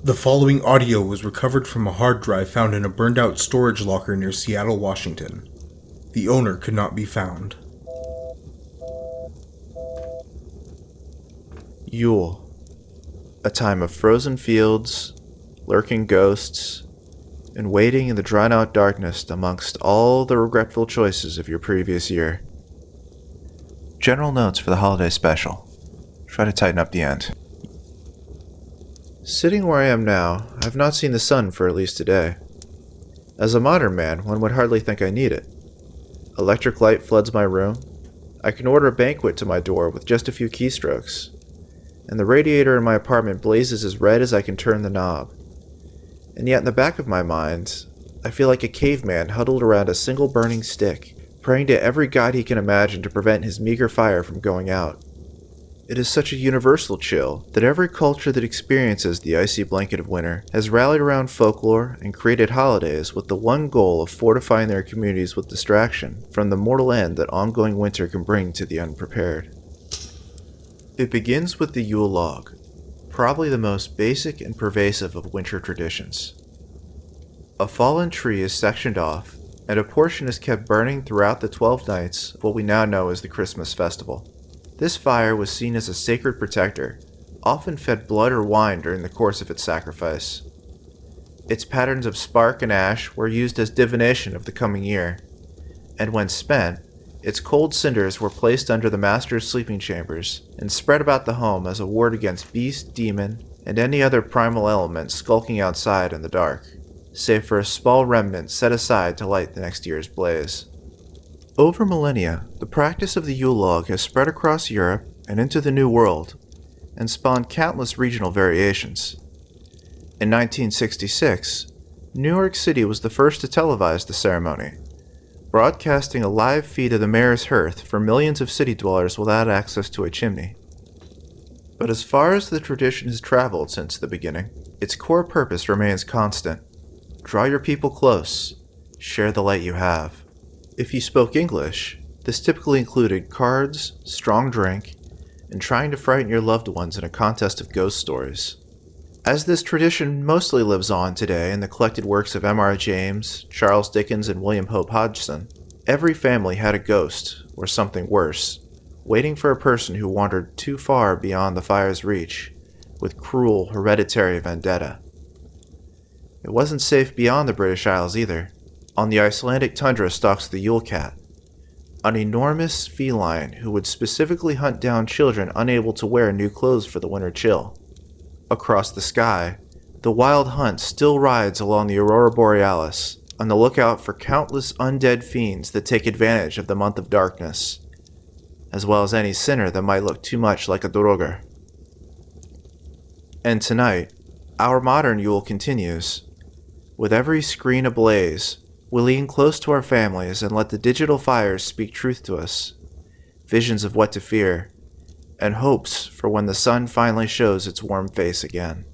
The following audio was recovered from a hard drive found in a burned-out storage locker near Seattle, Washington. The owner could not be found. Yule, a time of frozen fields, lurking ghosts, and waiting in the drawn-out darkness amongst all the regretful choices of your previous year. General notes for the holiday special. Try to tighten up the end. Sitting where I am now, I have not seen the sun for at least a day. As a modern man, one would hardly think I need it. Electric light floods my room. I can order a banquet to my door with just a few keystrokes. And the radiator in my apartment blazes as red as I can turn the knob. And yet in the back of my mind, I feel like a caveman huddled around a single burning stick, praying to every god he can imagine to prevent his meager fire from going out. It is such a universal chill that every culture that experiences the icy blanket of winter has rallied around folklore and created holidays with the one goal of fortifying their communities with distraction from the mortal end that ongoing winter can bring to the unprepared. It begins with the Yule log, probably the most basic and pervasive of winter traditions. A fallen tree is sectioned off, and a portion is kept burning throughout the 12 nights of what we now know as the Christmas festival. This fire was seen as a sacred protector, often fed blood or wine during the course of its sacrifice. Its patterns of spark and ash were used as divination of the coming year, and when spent, its cold cinders were placed under the master's sleeping chambers and spread about the home as a ward against beast, demon, and any other primal element skulking outside in the dark, save for a small remnant set aside to light the next year's blaze. Over millennia, the practice of the Yule log has spread across Europe and into the New World, and spawned countless regional variations. In 1966, New York City was the first to televise the ceremony, broadcasting a live feed of the mayor's hearth for millions of city dwellers without access to a chimney. But as far as the tradition has traveled since the beginning, its core purpose remains constant. Draw your people close, share the light you have. If you spoke English, this typically included cards, strong drink, and trying to frighten your loved ones in a contest of ghost stories. As this tradition mostly lives on today in the collected works of M.R. James, Charles Dickens, and William Hope Hodgson, every family had a ghost, or something worse, waiting for a person who wandered too far beyond the fire's reach, with cruel hereditary vendetta. It wasn't safe beyond the British Isles either. On the Icelandic tundra stalks the Yule cat, an enormous feline who would specifically hunt down children unable to wear new clothes for the winter chill. Across the sky, the wild hunt still rides along the Aurora Borealis, on the lookout for countless undead fiends that take advantage of the month of darkness, as well as any sinner that might look too much like a Duergar. And tonight, our modern Yule continues. With every screen ablaze, we lean close to our families and let the digital fires speak truth to us, visions of what to fear, and hopes for when the sun finally shows its warm face again.